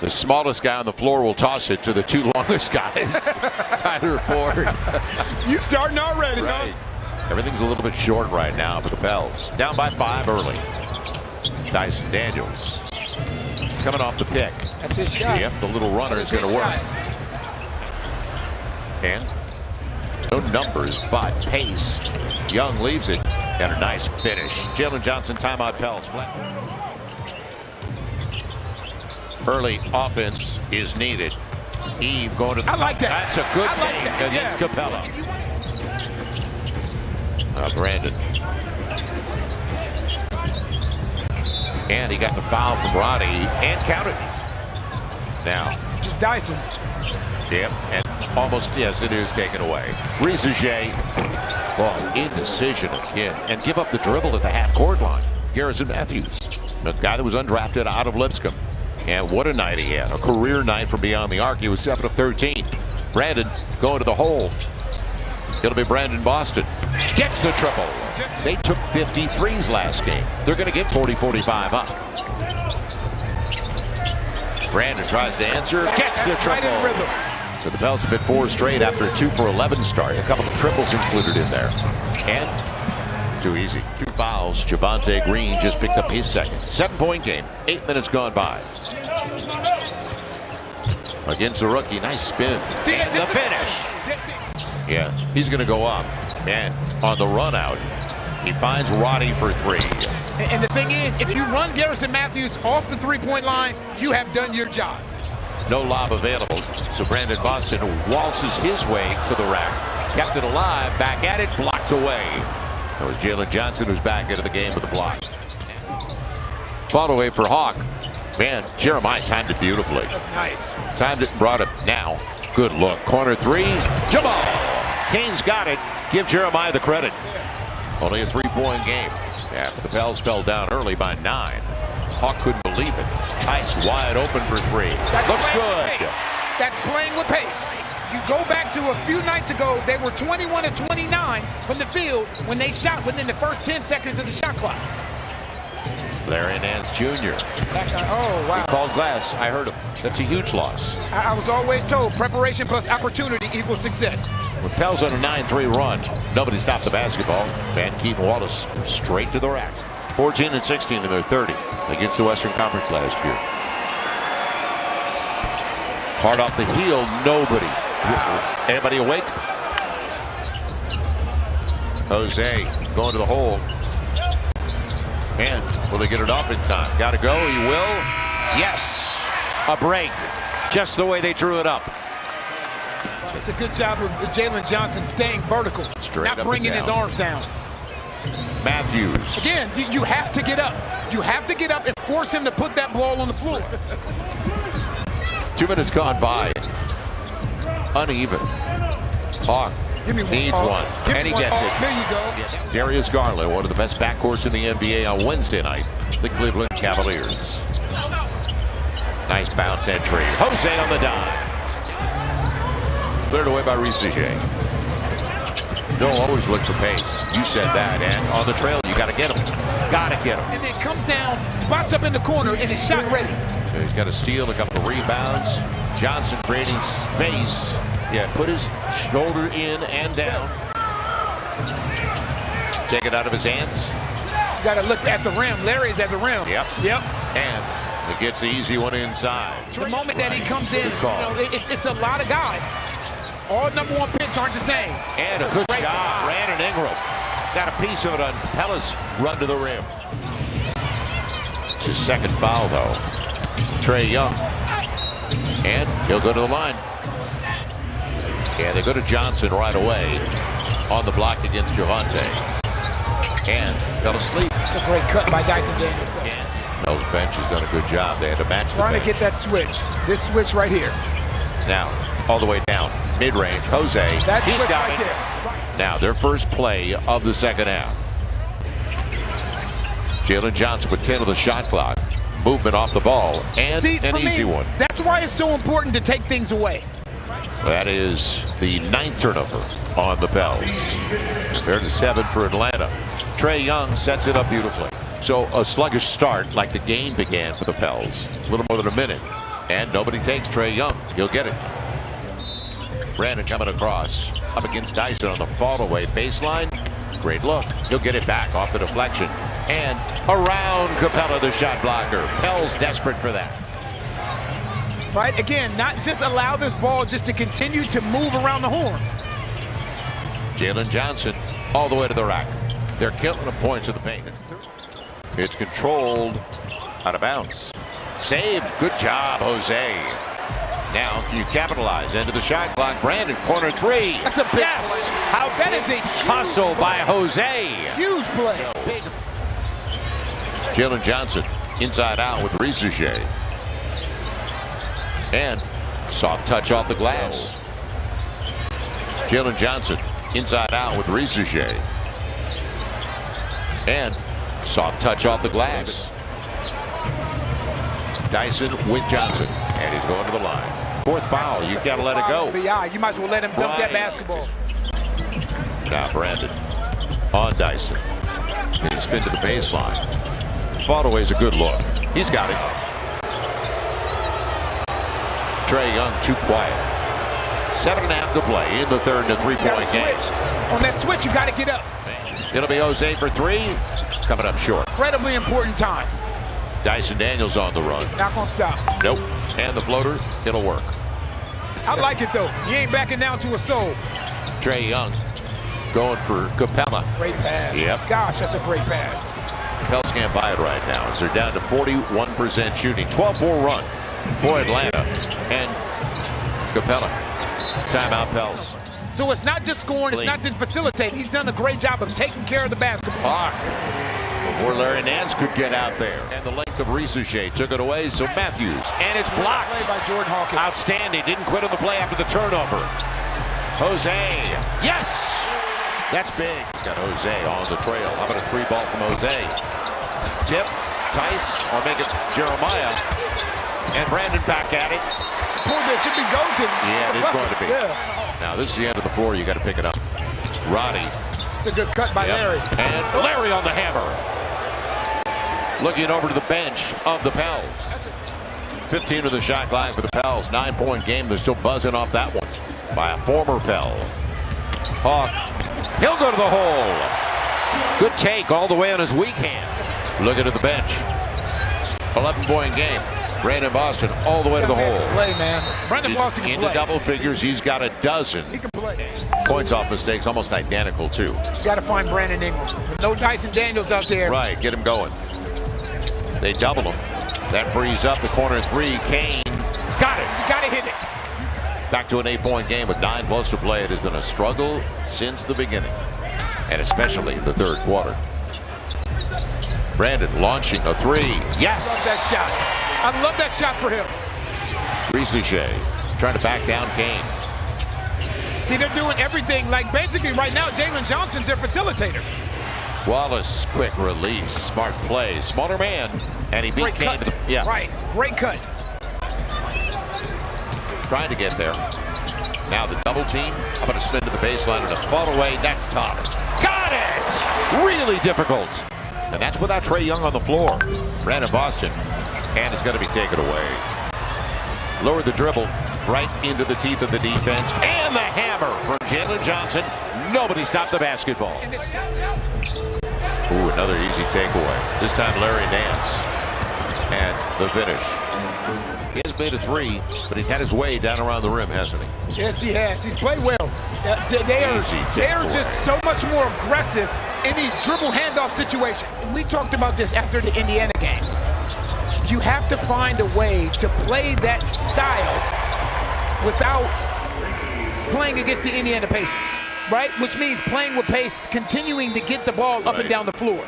The smallest guy on the floor will toss it to the two longest guys. Tyler Ford. You starting already, right. huh? Everything's a little bit short right now for the Pels. Down by 5 early. Dyson Daniels coming off the pick. That's his shot. Yep, the little runner is going to work. And no numbers, but pace. Young leaves it. And a nice finish. Jalen Johnson, timeout, Pels. Early offense is needed. Eve going to the. I like that. That's a good take against Capella. Brandon. And he got the foul from Roddy and counted. Now. This is Dyson. Yep, and almost, yes, it is taken away. Rizage, well, indecision again, and give up the dribble at the half-court line. Garrison Matthews, the guy that was undrafted out of Lipscomb. And what a night he had, a career night from beyond the arc. He was 7 of 13. Brandon going to the hole. It'll be Brandon Boston. Gets the triple. They took 53s last game. They're going to get 40-45 up. Brandon tries to answer, gets the triple. So the Pels have been 4 straight after a 2 for 11 start. A couple of triples included in there. And too easy. 2 fouls. Javonte Green just picked up his second. 7-point game. 8 minutes gone by. Against the rookie. Nice spin. And the finish. Yeah, he's going to go up. And on the run out, he finds Roddy for 3. And the thing is, if you run Garrison Matthews off the three-point line, you have done your job. No lob available, so Brandon Boston waltzes his way to the rack. Kept it alive, back at it, blocked away. That was Jalen Johnson who's back into the game with the block. Fall away for Hawk. Man, Jeremiah timed it beautifully. That's nice. Timed it and brought it now. Good look. Corner 3. Jamal. Kane's got it. Give Jeremiah the credit. Only a 3-point game. Yeah, but the Pels fell down early by 9. Hawk couldn't believe it. Tice wide open for 3. Looks good. That's playing with pace. You go back to a few nights ago, they were 21 of 29 from the field when they shot within the first 10 seconds of the shot clock. Larry Nance Jr. Oh, wow. He called glass. I heard him. That's a huge loss. I was always told preparation plus opportunity equals success. With Pels on a 9-3 run, nobody stopped the basketball. Van Keaton Wallace straight to the rack. 14 and 16 in their 30 against the Western Conference last year. Hard off the heel, nobody. Anybody awake? Jose going to the hole. And will they get it off in time? Got to go. He will. Yes. A break. Just the way they drew it up. It's a good job of Jalen Johnson staying vertical, straight not bringing his arms down. Matthews. Again, you have to get up. You have to get up and force him to put that ball on the floor. 2 minutes gone by. Uneven. Hawk needs one. And he gets it. There you go. Darius Garland, one of the best backcourts in the NBA on Wednesday night. The Cleveland Cavaliers. Nice bounce entry. Jose on the dime. Cleared away by Rizage. Don't always look for pace. You said that. And on the trail, you got to get him. Got to get him. And then comes down, spots up in the corner, and is shot ready. So he's got a steal, a couple of rebounds. Johnson creating space. Yeah, put his shoulder in and down. Take it out of his hands. You got to look at the rim. Larry's at the rim. Yep. Yep. And he gets the easy one inside. The moment that he comes in, it's a lot of guys. All #1 picks aren't the same. And a good job. Brandon Ingram got a piece of it on Capella's run to the rim. It's his second foul, though. Trae Young. And he'll go to the line. Yeah, they go to Johnson right away on the block against Javonte. And fell asleep. It's a great cut by Dyson Daniels. And Mel's bench has done a good job. They had to match the Trying bench. to get that switch. This switch right here. Now, all the way down. Mid-range. Jose. That's He's got right it. there. Now, their first play of the second half. Jalen Johnson with 10 of the shot clock. Movement off the ball. And an easy one. That's why it's so important to take things away. That is the 9th turnover on the Pels. Compared to 7 for Atlanta. Trey Young sets it up beautifully. So a sluggish start like the game began for the Pels. A little more than a minute. And nobody takes Trey Young. He'll get it. Brandon coming across. Up against Dyson on the fall away baseline. Great look. He'll get it back off the deflection. And around Capella, the shot blocker. Pels desperate for that. Right, again, not just allow this ball just to continue to move around the horn. Jalen Johnson all the way to the rack. They're killing the points of the paint. It's controlled out of bounds. Saved. Good job, Jose. Now you capitalize into the shot clock. Brandon, corner 3. That's a big yes. play. How that is a hustle by Jose. Huge play. Jalen Johnson inside out with Rizuge. And soft touch off the glass. Jalen Johnson inside out with Rizuge. And soft touch off the glass. Dyson with Johnson. And he's going to the line. 4th foul. You got to let it go. Yeah, you might as well let him dump that basketball. Now Brandon on Dyson. He spin to the baseline. Fadeaway's a good look. He's got it. Trey Young too quiet. 7.5 to play in the third and a 3-point game. On that switch, you got to get up. It'll be Jose for 3. Coming up short. Incredibly important time. Dyson Daniels on the run. Not gonna stop. Nope. And the floater, it'll work. I like it though. He ain't backing down to a soul. Trey Young going for Capella. Great pass. Yep. Gosh, that's a great pass. Pels can't buy it right now as they're down to 41% shooting. 12-4 run for Atlanta. And Capella. Timeout Pels. So it's not just scoring, it's not just facilitating. He's done a great job of taking care of the basketball. Hawk. Before Larry Nance could get out there. And the length of Rizuge took it away, so Matthews. And it's blocked. Play by Jordan Hawkins. Outstanding. Didn't quit on the play after the turnover. Jose. Yes! That's big. He's got Jose on the trail. How about a 3 ball from Jose? Tip. Tice. Or make it Jeremiah. And Brandon back at it. Boy, this should be golden. Yeah, it is going to be. Yeah. Now, this is the end of the floor. You got to pick it up. Roddy. It's a good cut by Larry. And Larry on the hammer. Looking over to the bench of the Pels. 15 to the shot line for the Pels. 9-point game. They're still buzzing off that one by a former Pel. Hawk. He'll go to the hole. Good take all the way on his weak hand. Looking at the bench. 11-point game. Brandon Boston all the way to the hole. Play, man. Brandon Boston can into play. double figures. He's got a dozen. He can play. Points off mistakes, almost identical too. You got to find Brandon Ingram. With no Dyson Daniels out there. Right, get him going. They double him. That frees up the corner 3. Kane got it. You got to hit it. Back to an 8-point game with 9+ to play. It has been a struggle since the beginning, and especially the third quarter. Brandon launching a 3. Yes. Love that shot. I love that shot for him. Rizuge trying to back down Kane. See, they're doing everything. Like, basically, right now, Jalen Johnson's their facilitator. Wallace, quick release. Smart play. Smaller man. And he beat Kane. Yeah. Right. Great cut. Trying to get there. Now the double team. How about a spin to the baseline and a fall away? That's tough. Got it! Really difficult. And that's without Trey Young on the floor. Brandon Boston. And it's going to be taken away. Lower the dribble right into the teeth of the defense. And the hammer from Jalen Johnson. Nobody stopped the basketball. Ooh, another easy takeaway. This time Larry Nance. And the finish. He has made a 3, but he's had his way down around the rim, hasn't he? Yes, he has. He's played well. They are just so much more aggressive in these dribble handoff situations. We talked about this after the Indiana game. You have to find a way to play that style without playing against the Indiana Pacers, right? Which means playing with pace, continuing to get the ball up and down the floor.